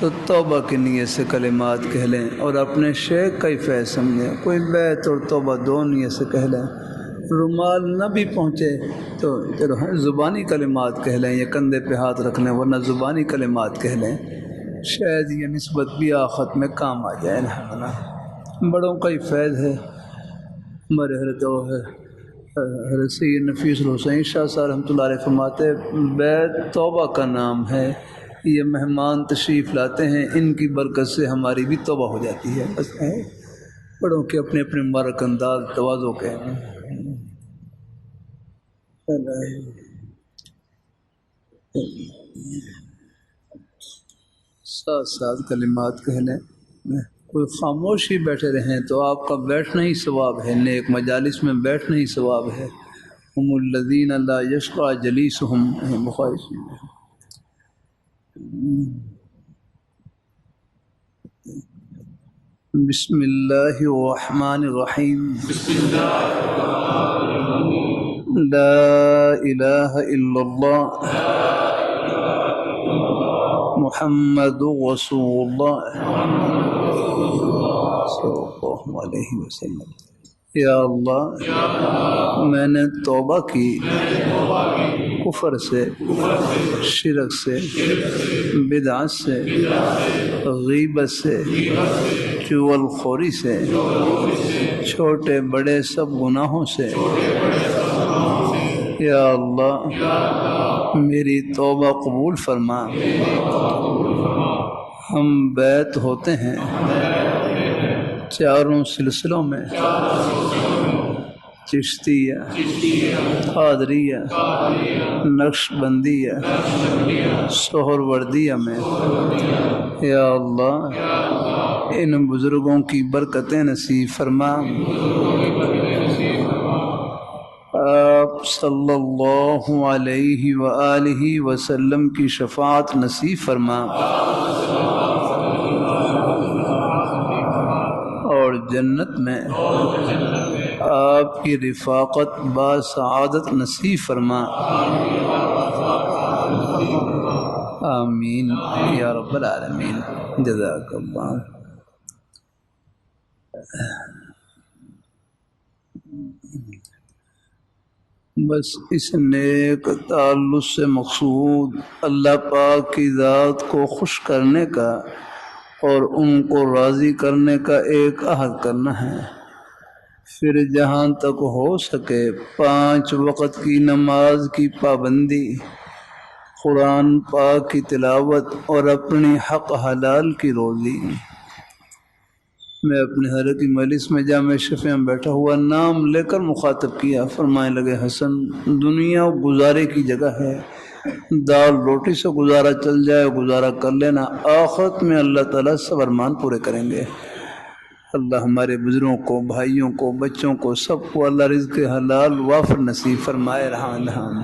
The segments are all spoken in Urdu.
تو توبہ کی نیت سے کلمات کہہ لیں اور اپنے شیخ کا ہی فیض سمجھیں. کوئی بیت اور توبہ دو نیت سے کہہ لیں. رومال نہ بھی پہنچے تو چلو زبانی کلمات کہہ لیں یا کندھے پہ ہاتھ رکھ لیں، ورنہ زبانی کلمات کہہ لیں، شاید یہ نسبت بھی آخرت میں کام آ جائے. الحمدللہ بڑوں کا ہی فیض ہے. ہمارے حضرت سید نفیس الحسین شاہ صاحب رحمۃ اللہ علیہ فرماتے بیت توبہ کا نام ہے. یہ مہمان تشریف لاتے ہیں، ان کی برکت سے ہماری بھی توبہ ہو جاتی ہے. بس بڑوں کے اپنے اپنے مبارک انداز تواضع کے ہیں. ساتھ ساتھ کلمات کہہ لیں. کوئی خاموش ہی بیٹھے رہیں تو آپ کا بیٹھنا ہی ثواب ہے. نیک مجالس میں بیٹھنا ہی ثواب ہے. ہم الذین لا یشقی جلیسہم بخاری. بسم اللہ الرحمن الرحیم. لا الہ الا اللہ محمد رسول اللہ صلی اللہ علیہ وسلم. یا اللہ میں نے توبہ کی کفر سے، شرک سے، بدعت سے، غیبت سے، چغل خوری سے، چھوٹے بڑے سب گناہوں سے. یا اللہ میری توبہ قبول فرما. ہم بیت ہوتے ہیں چاروں سلسلوں میں، چشتیہ، قادریہ، نقش بندیہ، سہروردیہ میں. یا اللہ ان بزرگوں کی برکتیں نصیب فرما. آپ صلی اللہ علیہ وآلہ وسلم کی شفاعت نصیب فرما اور جنت میں آپ کی رفاقت با سعادت نصیب فرما. آمین یا رب العالمین. جزاک اللہ. بس اس نیک تعلق سے مقصود اللہ پاک کی ذات کو خوش کرنے کا اور ان کو راضی کرنے کا ایک عہد کرنا ہے. پھر جہاں تک ہو سکے 5 وقت کی نماز کی پابندی، قرآن پاک کی تلاوت اور اپنی حق حلال کی روزی. میں اپنے حضرت کی مجلس میں جامع شفیع میں بیٹھا ہوا نام لے کر مخاطب کیا. فرمانے لگے حسن دنیا گزارے کی جگہ ہے، دال روٹی سے گزارا چل جائے گزارا کر لینا، آخرت میں اللہ تعالیٰ سب ارمان پورے کریں گے. اللہ ہمارے بزرگوں کو، بھائیوں کو، بچوں کو، سب کو اللہ رزق حلال وافر نصیب فرمائے. رحمان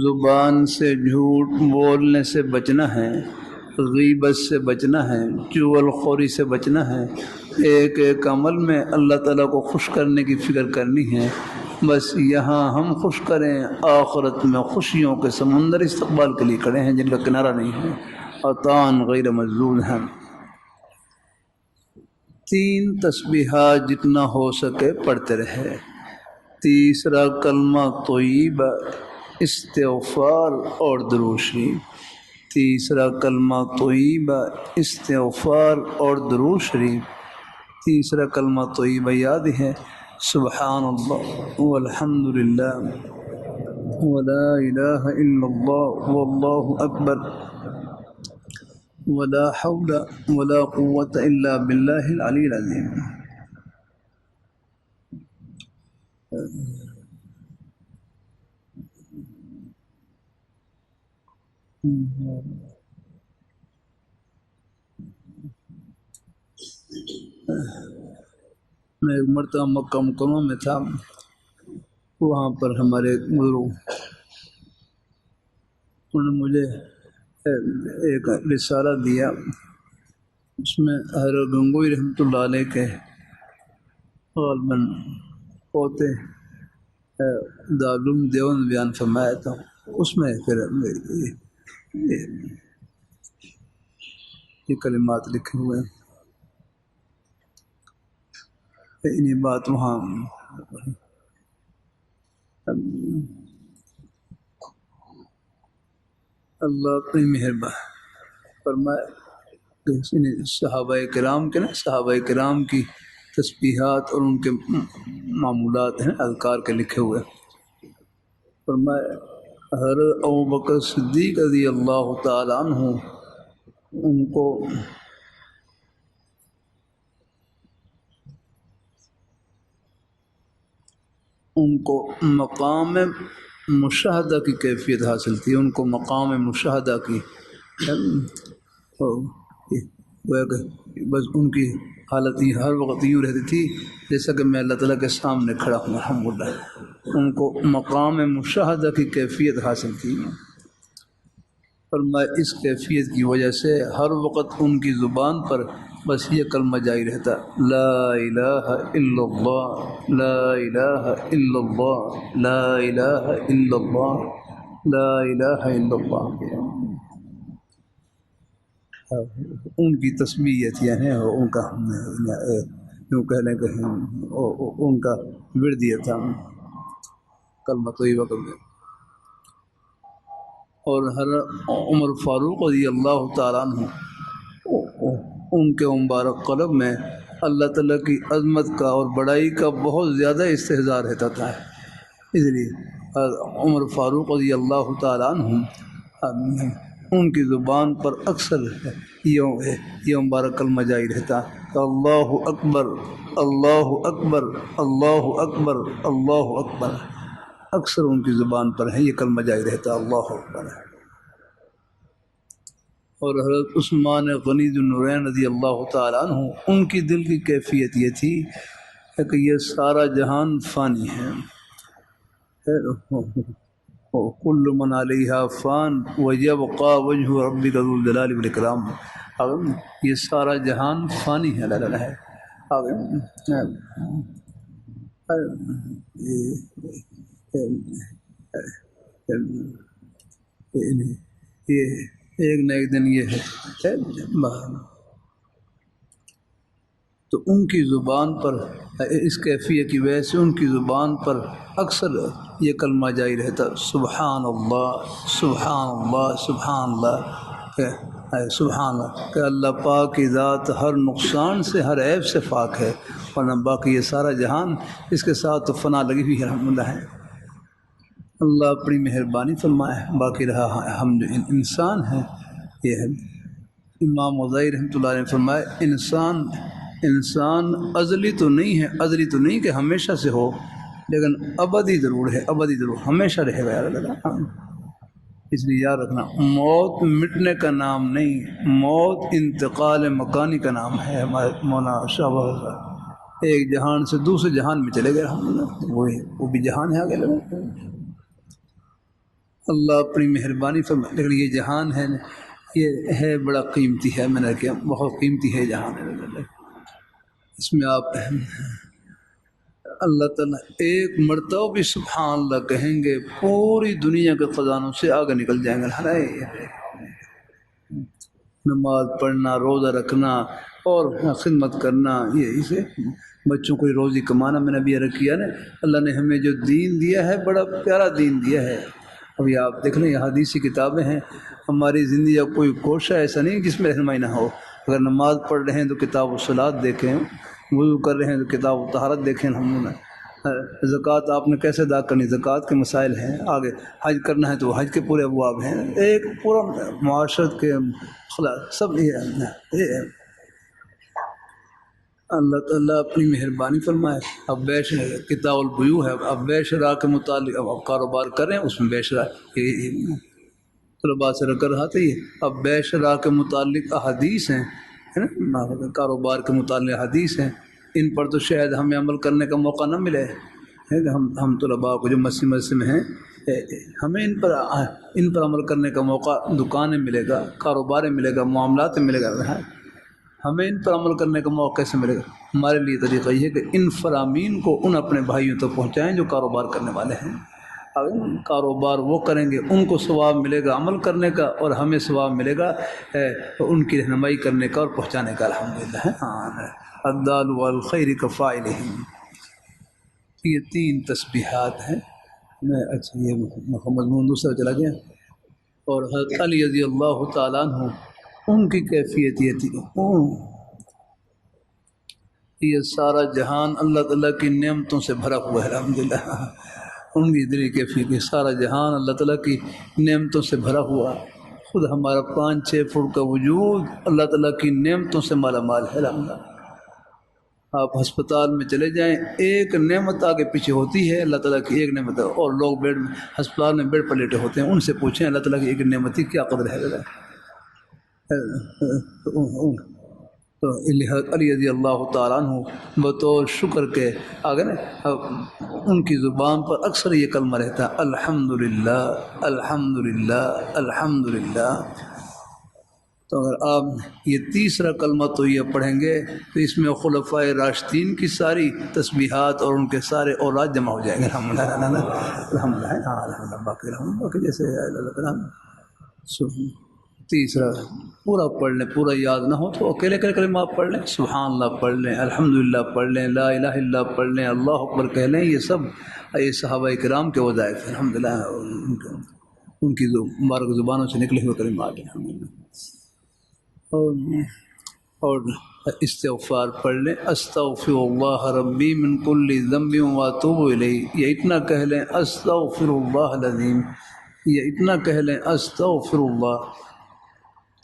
زبان سے جھوٹ بولنے سے بچنا ہے، غیبت سے بچنا ہے، چغل خوری سے بچنا ہے. ایک ایک عمل میں اللہ تعالیٰ کو خوش کرنے کی فکر کرنی ہے. بس یہاں ہم خوش کریں، آخرت میں خوشیوں کے سمندر استقبال کے لیے کھڑے ہیں جن کا کنارہ نہیں ہے. عطان غیر مجذوذ ہیں. 3 تسبیحات جتنا ہو سکے پڑھتے رہے. تیسرا کلمہ طیبہ، استغفار اور درود شریف. تیسرا کلمہ طیبہ، استغفار اور درود شریف. تیسرا کلمہ طیبہ یاد ہے، سبحان اللہ والحمد للہ ولا الہ الا اللہ واللہ اکبر ولا حول ولا قوة الا باللہ العلی العظیم. میں ایک مرتبہ مکہ مکرمہ میں تھا، وہاں پر ہمارے گرو انہوں نے مجھے ایک رسالہ دیا. اس میں حضرت گنگوئی رحمۃ اللہ علیہ کے غالباً پوتے دارالعلوم دیوبند بیان فرمایا تھا. اس میں پھر یہ کلمات لکھے ہوئے ہیں، انہیں بات وہاں اللہ اپنی مہربان فرمائے کہ صحابہ کرام کے نا صحابہ کرام کی تسبیحات اور ان کے معمولات ہیں اذکار کے لکھے ہوئے، فرمائے حضرت ابوبکر صدیق رضی اللہ تعالیٰ عنہ ان کو مقام مشاہدہ کی کیفیت حاصل تھی، ان کو مقام مشاہدہ کی بس ان کی حالت یہ ہر وقت یوں رہتی تھی جیسا کہ میں اللہ تعالیٰ کے سامنے کھڑا ہوں الحمدللہ، ان کو مقام مشاہدہ کی کیفیت حاصل تھی۔ فرمایا اس کیفیت کی وجہ سے ہر وقت ان کی زبان پر بس یہ کلمہ جاری رہتا، لا الہ الا اللہ، لا الہ الا اللہ، لا الہ الا اللہ، لا الہ الا اللہ۔ ان کی تسبیح تھی ان کا یوں کہہ لیں کہ ان کا ورد یہ تھا کلمہ طیبہ کرنے۔ اور حضرت عمر فاروق رضی اللہ تعالیٰ عنہ ان کے مبارک قلب میں اللہ تعالیٰ کی عظمت کا اور بڑائی کا بہت زیادہ استحضار رہتا تھا، اس لیے عمر فاروق رضی اللہ تعالیٰ عنہ ان کی زبان پر اکثر یہ مبارک کلمہ جاری رہتا، اللہ اکبر اللہ اکبر اللہ اکبر اللہ اکبر، اکثر ان کی زبان پر ہے یہ کلمہ جاری رہتا اللہ اکبر۔ اور حضرت عثمان غنی ذو النورین رضی اللہ تعالیٰ عنہ ان کی دل کی کیفیت یہ تھی کہ یہ سارا جہان فانی ہے، کل من علیہا فان ویبقى وجہ ربک ذو الجلال والاکرام، یہ سارا جہان فانی ہے، لا ہے یہ ایک نہ ایک دن یہ ہے تو ان کی زبان پر اس کیفیت کی وجہ سے ان کی زبان پر اکثر یہ کلمہ جاری رہتا، سبحان اللہ سبحان اللہ سبحان اللہ، سبحان اللہ کہ اللہ پاک کی ذات ہر نقصان سے ہر عیب سے پاک ہے، ورنہ باقی یہ سارا جہان اس کے ساتھ تو فنا لگی ہوئی ہے الحمدللہ ہے۔ اللہ اپنی مہربانی فرمائے، باقی رہا ہم جو انسان ہیں یہ ہے۔ امام غزالی رحمۃ اللہ علیہ نے فرمایا انسان ازلی تو نہیں ہے، ازلی تو نہیں کہ ہمیشہ سے ہو، لیکن ابدی ضرور ہے، ابدی ضرور ہمیشہ رہے گا، یاد رکھنا، اس لیے یاد رکھنا موت مٹنے کا نام نہیں، موت انتقال مکانی کا نام ہے۔ ہمارے مولانا شاہ بہت ایک جہان سے دوسرے جہان میں چلے گئے الحمدللہ، وہ بھی جہان ہے آگے لگا، اللہ اپنی مہربانی فرمائے۔ لیکن یہ جہان ہے یہ ہے بڑا قیمتی ہے، میں نے کہا بہت قیمتی ہے جہان ہے، اس میں آپ اللہ تعالیٰ ایک مرتبہ بھی سبحان اللہ کہیں گے پوری دنیا کے خزانوں سے آگے نکل جائیں گے۔ نماز پڑھنا، روزہ رکھنا اور خدمت کرنا، یہ اسے بچوں کو روزی کمانا، میں نے ابھی عرض کیا نا، اللہ نے ہمیں جو دین دیا ہے بڑا پیارا دین دیا ہے۔ ابھی آپ دیکھ لیں یہ حدیثی کتابیں ہیں، ہماری زندگی کا کوئی کوشش ایسا نہیں جس میں رہنمائی نہ ہو۔ اگر نماز پڑھ رہے ہیں تو کتاب الصلاۃ دیکھیں، وضو کر رہے ہیں تو کتاب الطہارت دیکھیں، الحمدللہ۔ زکوٰۃ آپ نے کیسے ادا کرنی، زکوٰۃ کے مسائل ہیں، آگے حج کرنا ہے تو حج کے پورے ابواب ہیں، ایک پورا معاشرت کے خلاف سب یہ ہے۔ اللہ تعالیٰ اپنی مہربانی فرمائے۔ اب بیع کتاب البیوع ہے، اب بیع شرا کے متعلق اب کاروبار کریں، اس میں بیع شرا طلباء سے کر رہا تھا یہ، اب بیع شرا کے متعلق احادیث ہیں نا، کاروبار کے متعلق حدیث ہیں، ان پر تو شاید ہمیں عمل کرنے کا موقع نہ ملے ہے کہ ہم طلباء کو جو مسجد میں ہیں ہمیں ان پر عمل کرنے کا موقع دکانیں ملے گا، کاروبار ملے گا، معاملات ملے گا، ہمیں ان پر عمل کرنے کا موقع کیسے ملے گا؟ ہمارے لیے طریقہ یہ ہے کہ ان فرامین کو ان اپنے بھائیوں تک پہنچائیں جو کاروبار کرنے والے ہیں، کاروبار وہ کریں گے ان کو ثواب ملے گا عمل کرنے کا، اور ہمیں ثواب ملے گا ان کی رہنمائی کرنے کا اور پہنچانے کا، الحمدللہ۔ الدال والخیر کفاعلہم، یہ 3 تسبیحات ہیں۔ اچھا یہ مضمون دوسرا چلا گیا۔ اور حضرت علی رضی اللہ تعالیٰ عنہ ان کی کیفیت یہ تھی، یہ سارا جہان اللہ تعالیٰ کی نعمتوں سے بھرا ہوا ہے، الحمدللہ۔ ان کی دلی کیفیت، سارا جہان اللہ تعالیٰ کی نعمتوں سے بھرا ہوا، خود ہمارا 5-6 فٹ کا وجود اللہ تعالیٰ کی نعمتوں سے مالا مال ہے، الحمدللہ۔ آپ ہسپتال میں چلے جائیں، ایک نعمت آگے پیچھے ہوتی ہے، اللہ تعالیٰ کی ایک نعمت، اور لوگ بیڈ میں ہسپتال میں بیڈ پر لیٹے ہوتے ہیں، ان سے پوچھیں اللہ تعالیٰ کی ایک نعمت کی کیا قدر ہے۔ تو علی رضی اللہ تعالیٰ عنہ بطور شکر کے آگے نا ان کی زبان پر اکثر یہ کلمہ رہتا ہے، الحمدللہ الحمدللہ الحمدللہ۔ تو اگر آپ یہ تیسرا کلمہ تو یہ پڑھیں گے تو اس میں خلفائے راشدین کی ساری تسبیحات اور ان کے سارے اولاد جمع ہو جائیں گے، الحمدللہ الحمدللہ الحمدللہ۔ باقی جیسے تیسرا پورا پڑھ لیں، پورا یاد نہ ہو تو اکیلے کلمہ آپ پڑھ لیں، سبحان اللہ پڑھ لیں، الحمدللہ پڑھ لیں، لا الہ الا اللہ پڑھ لیں، اللہ اکبر کہہ لیں، یہ سب یہ صحابہ کرام کے وظائف ہیں، الحمدللہ، ان کی مبارک زبانوں سے نکلے ہوئے کلمات ہیں، الحمدللہ۔ اور استغفار پڑھ لیں، استغفر اللہ ربی من کل ذنب واتوب الیہ، یہ اتنا کہہ لیں، استغفر اللہ العظیم، یہ اتنا کہہ لیں، استغفر اللہ۔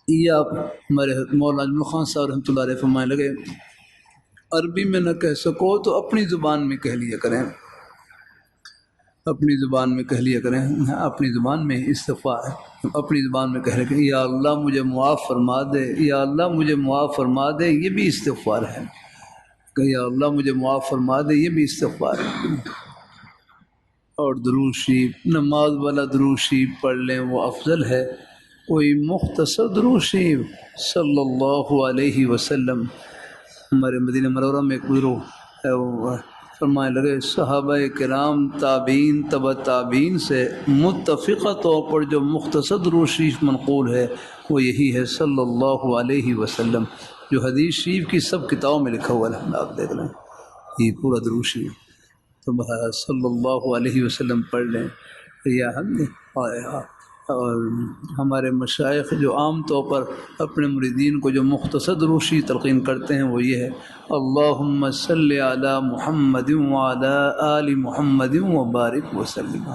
یہ آپ ہمارے مولانا اجمل خان صاحب رحمۃ اللہ علیہ فرمانے لگے، عربی میں نہ کہہ سکو تو اپنی زبان میں کہہ لیا کریں، اپنی زبان میں کہہ لیا کریں، اپنی زبان میں استغفار اپنی زبان میں کہہ لیں کہ یا اللہ مجھے معاف فرما دے، یا اللہ مجھے معاف فرما دے، یہ بھی استغفار ہے، کہ یا اللہ مجھے معاف فرما دے، یہ بھی استغفار ہے۔ اور درود شریف، نماز والا درود شریف پڑھ لیں، وہ افضل ہے۔ کوئی مختصر درود شریف صلی اللہ علیہ وسلم، ہمارے مدینہ منورہ میں ایک بزرگ فرمانے لگے، صحابہ کرام تابعین تبع تابعین سے متفقہ طور پر جو مختصر درود شریف منقول ہے وہ یہی ہے صلی اللہ علیہ وسلم، جو حدیث شریف کی سب کتابوں میں لکھا ہوا ہے، آپ دیکھ لیں یہ پورا درود شریف، تو صلی اللہ علیہ وسلم پڑھ لیں۔ یا ہم اور ہمارے مشائخ جو عام طور پر اپنے مریدین کو جو مختصر درود شریف تلقین کرتے ہیں وہ یہ ہے، اللہم صلی علی محمد وعلی آل محمد وبارک وسلم۔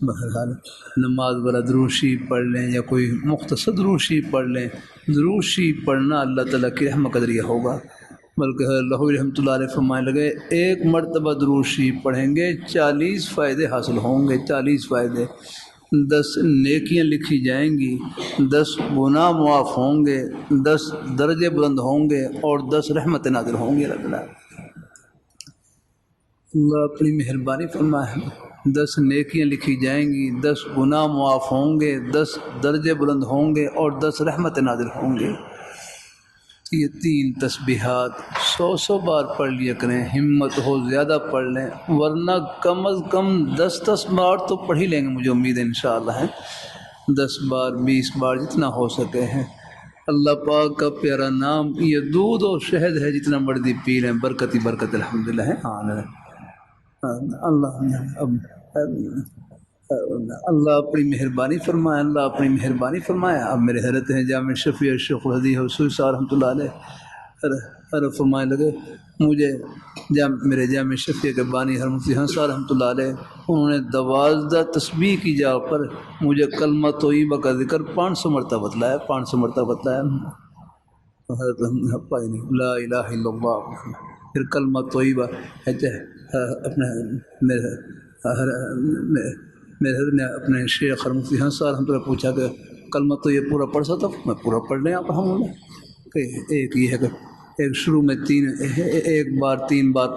بہرحال نماز والا درود شریف پڑھ لیں یا کوئی مختصر درود شریف پڑھ لیں، درود شریف پڑھنا اللہ تعالیٰ کی رحمت کا ذریعہ ہوگا۔ بلکہ اللہ رحمۃ اللہ علیہ فرمانے لگے، ایک مرتبہ درود شریف پڑھیں گے 40 فائدے حاصل ہوں گے، 40 فائدے، 10 نیکیاں لکھی جائیں گی، 10 گناہ معاف ہوں گے، 10 درجے بلند ہوں گے، اور 10 رحمت نازل ہوں گے۔ اللہ اپنی مہربانی فرمائے، 10 نیکیاں لکھی جائیں گی، 10 گناہ معاف ہوں گے، 10 درجے بلند ہوں گے، اور 10 رحمت نازل ہوں گے۔ یہ 3 تسبیحات 100 بار پڑھ لیا کریں، ہمت ہو زیادہ پڑھ لیں، ورنہ کم از کم 10 بار تو پڑھ ہی لیں گے، مجھے امید ہے انشاءاللہ ہے، 10 بار 20 بار جتنا ہو سکے ہیں۔ اللہ پاک کا پیارا نام یہ دودھ اور شہد ہے، جتنا مرضی پی لیں، برکت ہی برکت، الحمدللہ ہے۔ اللہ اپنی مہربانی فرمائے، اللہ اپنی مہربانی فرمائے۔ اب میرے حضرت ہیں جامع شفیع شیخ الحدیث حسوی صاحب رحمۃ اللہ علیہ فرمانے لگے، مجھے میرے جامع شفیع کے بانی حرمتی صاحب رحمۃ اللہ علیہ، انہوں نے 12 تسبیح کی جگہ پر مجھے کلمہ طیبہ کا ذکر 500 مرتبہ بتلایا، 500 مرتبہ بتلایا، حضرت لا الہ الا اللہ، پھر کلمہ طیبہ اپنے میرے حضرت نے اپنے شیخ مفتی حسن صاحب رحمۃ اللہ پوچھا کہ کلمہ تو یہ پورا پڑھ سکتا، میں پورا پڑھ لیں آپ ہم کہ ایک یہ ہے کہ ایک شروع میں 3 بار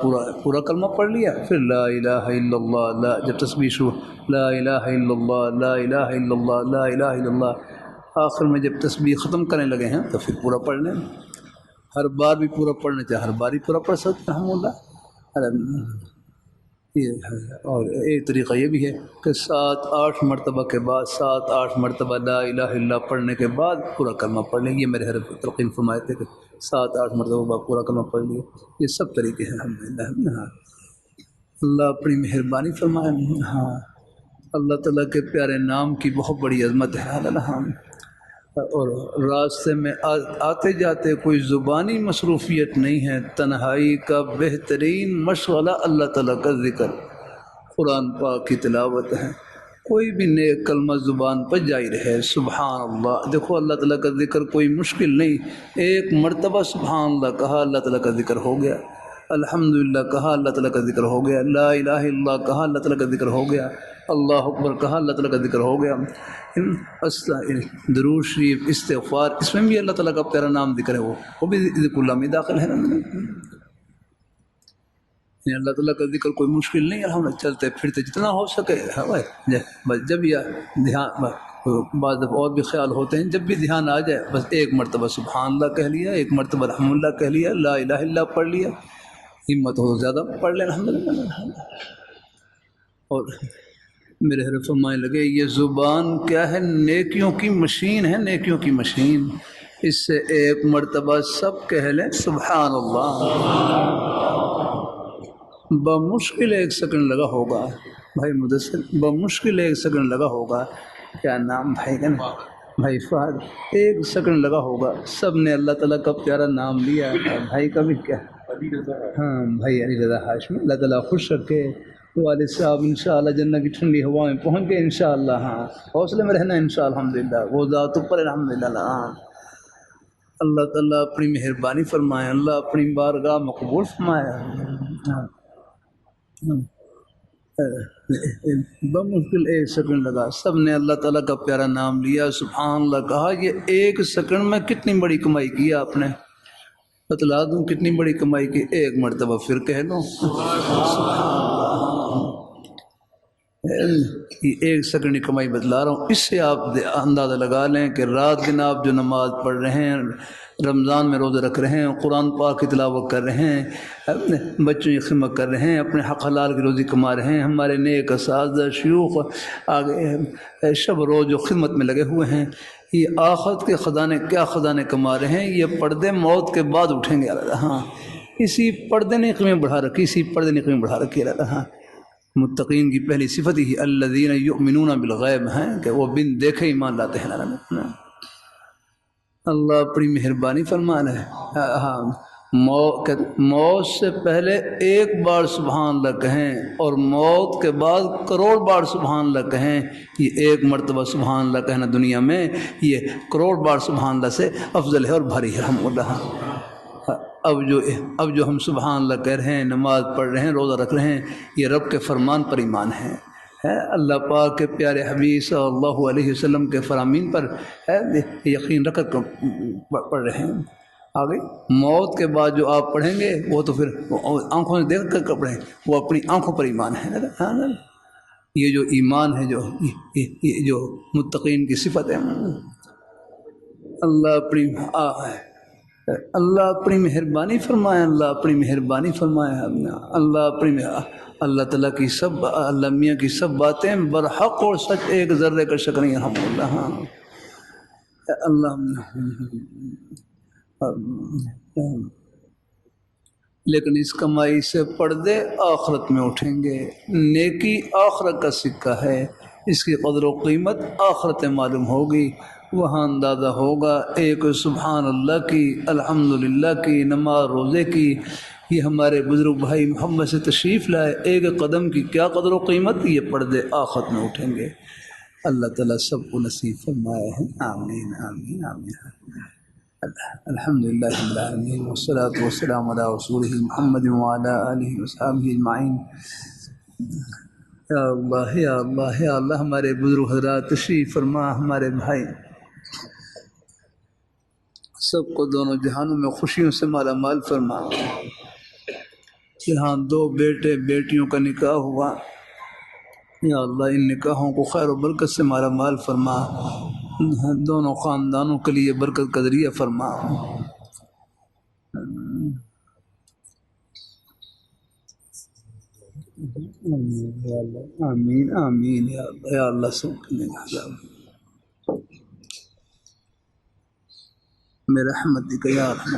پورا کلمہ پڑھ لیا، پھر لا الہ الا اللہ، جب تسبیح شروع لا الہ الا اللہ لا الہ الا اللہ لا الہ الا اللہ، آخر میں جب تسبیح ختم کرنے لگے ہیں تو پھر پورا پڑھ لیں، ہر بار بھی پورا پڑھنا چاہے ہر بار ہی پورا پڑھ سکتے ہیں، الحمدللہ۔ یہ ہے۔ اور ایک طریقہ یہ بھی ہے کہ 7-8 مرتبہ کے بعد 7-8 مرتبہ لا الہ الا اللہ پڑھنے کے بعد پورا کلمہ پڑھ لیں۔ یہ میرے حضرت تلقین فرمائے تھے کہ 7-8 مرتبہ بعد پورا کلمہ پڑھ لیے۔ یہ سب طریقے ہیں الحمدللہ۔ ہاں اللہ اپنی مہربانی فرمائے۔ ہاں اللہ تعالیٰ کے پیارے نام کی بہت بڑی عظمت ہے۔ ہاں اور راستے میں آتے جاتے کوئی زبانی مصروفیت نہیں ہے، تنہائی کا بہترین مشغلہ اللہ تعالیٰ کا ذکر، قرآن پاک کی تلاوت ہے۔ کوئی بھی نیک کلمہ زبان پر جاری رہے، سبحان اللہ۔ دیکھو اللہ تعالیٰ کا ذکر کوئی مشکل نہیں، ایک مرتبہ سبحان اللہ کہا اللہ تعالیٰ کا ذکر ہو گیا، الحمدللہ کہا اللہ تعالیٰ کا ذکر ہو گیا، لا الہ الا اللہ کہا اللہ تعالیٰ کا ذکر ہو گیا، اللہ اکبر کہا اللہ تعالیٰ کا ذکر ہو گیا، درود شریف، استغفار، اس میں بھی اللہ تعالیٰ کا پیارا نام ذکر ہے، وہ بھی ذکر اللہ میں داخل ہے۔ اللہ تعالیٰ کا ذکر کوئی مشکل نہیں ہے، ہم چلتے پھرتے جتنا ہو سکے بس جب یا دھیان، بعض دفعہ اور بھی خیال ہوتے ہیں، جب بھی دھیان آ جائے بس ایک مرتبہ سبحان اللہ کہہ لیا، ایک مرتبہ الحمدللہ کہہ لیا، لا الہ الا اللہ پڑھ لیا، ہمت ہو زیادہ پڑھ لیں الحمدللہ۔ اور میرے حضرت فرمانے لگے یہ زبان کیا ہے، نیکیوں کی مشین ہے، نیکیوں کی مشین، اس سے ایک مرتبہ سب کہہ لیں سبحان اللہ، بمشکل 1 سیکنڈ لگا ہوگا بھائی مدثر، بمشکل 1 سیکنڈ لگا ہوگا، کیا نام بھائی کا نا بھائی فہد، 1 سیکنڈ لگا ہوگا، سب نے اللہ تعالیٰ کا پیارا نام لیا، بھائی کا بھی کیا، ہاں بھائی علی رضا ہاشمی، اللہ تعالیٰ خوش رکھے، والد صاحب انشاءاللہ جنت کی ٹھنڈی ہوا میں پہنچ گئے انشاءاللہ۔ ہاں حوصلے میں رہنا انشاءاللہ، الحمدللہ وہ ذات اوپر الحمدللہ۔ ہاں اللہ تعالیٰ اپنی مہربانی فرمائے، اللہ اپنی بارگاہ مقبول فرمائے۔ بمشکل 1 سیکنڈ لگا، سب نے اللہ تعالیٰ کا پیارا نام لیا، سبحان اللہ کہا، یہ 1 سیکنڈ میں کتنی بڑی کمائی کی آپ نے، بتلا دوں کتنی بڑی کمائی کی، 1 مرتبہ پھر کہہ لو یہ 1 سیکنڈ کی کمائی بتلا رہا ہوں، اس سے آپ اندازہ لگا لیں کہ رات دن آپ جو نماز پڑھ رہے ہیں، رمضان میں روزہ رکھ رہے ہیں، قرآن پاک کی تلاوت کر رہے ہیں، اپنے بچوں کی خدمت کر رہے ہیں، اپنے حق حلال کی روزی کما رہے ہیں، ہمارے نیک اساتذہ شیوخ آگے شب روز جو خدمت میں لگے ہوئے ہیں، یہ آخرت کے خزانے، کیا خزانے کما رہے ہیں، یہ پردے موت کے بعد اٹھیں گے اللہ۔ ہاں اسی پردے نے قیمت بڑھا رکھی، اسی پردے نے قیمت بڑھا رکھی اللہ۔ ہاں متقین کی پہلی صفت ہی الذین یؤمنون بالغیب ہیں کہ وہ بن دیکھے ایمان لاتے ہیں۔ اللہ اپنی مہربانی فرمان ہے۔ ہاں موت سے پہلے 1 بار سبحان اللہ کہیں اور موت کے بعد کروڑ بار سبحان اللہ کہیں، یہ 1 مرتبہ سبحان اللہ کہنا دنیا میں یہ کروڑ بار سبحان اللہ سے افضل ہے اور بھاری ہے الحمدللہ۔ اب جو ہم سبحان اللہ کہہ رہے ہیں، نماز پڑھ رہے ہیں، روزہ رکھ رہے ہیں، یہ رب کے فرمان پر ایمان ہے اللہ پاک کے پیارے حبیب صلی اللہ علیہ وسلم کے فرامین پر یقین رکھ کر پڑھ رہے ہیں۔ آگے موت کے بعد جو آپ پڑھیں گے وہ تو پھر آنکھوں سے دیکھ کر پڑھیں، وہ اپنی آنکھوں پر ایمان ہے۔ یہ جو ایمان ہے، جو متقین کی صفت ہے، اللہ اپنی مہربانی فرمائے، اللہ اپنی مہربانی فرمائے، اللہ تعالیٰ کی سب، اللہ میاں کی سب باتیں برحق اور سچ، 1 ذرے کا شک نہیں الحمدللہ۔ ہاں اللہ لیکن اس کمائی سے پردے آخرت میں اٹھیں گے، نیکی آخرت کا سکہ ہے، اس کی قدر و قیمت آخرت معلوم ہوگی، وہاں اندازہ ہوگا ایک سبحان اللہ کی، الحمدللہ کی، نماز روزے کی، یہ ہمارے بزرگ بھائی محمد سے تشریف لائے، 1 قدم کی کیا قدر و قیمت، یہ پردے آخرت میں اٹھیں گے۔ اللہ تعالیٰ سب کو نصیب فرمائے ہیں، آمین آمین آمین۔ الحمدللہ رب العالمین والصلاۃ والسلام علی رسولہ محمد وعلی آلہ وصحبہ اجمعین۔ یا اللہ یا اللہ یا اللہ، ہمارے بزرگ حضرات تشریف فرما، ہمارے بھائی سب کو دونوں جہانوں میں خوشیوں سے مالا مال فرما۔ یہاں 2 بیٹے بیٹیوں کا نکاح ہوا، یا اللہ ان نکاحوں کو خیر و برکت سے مالا مال فرما، دونوں خاندانوں کے لیے برکت کا ذریعہ فرما۔ آمین یا اللہ، آمین آمین یا اللہ سب کے لیے برحمتک یا ارحم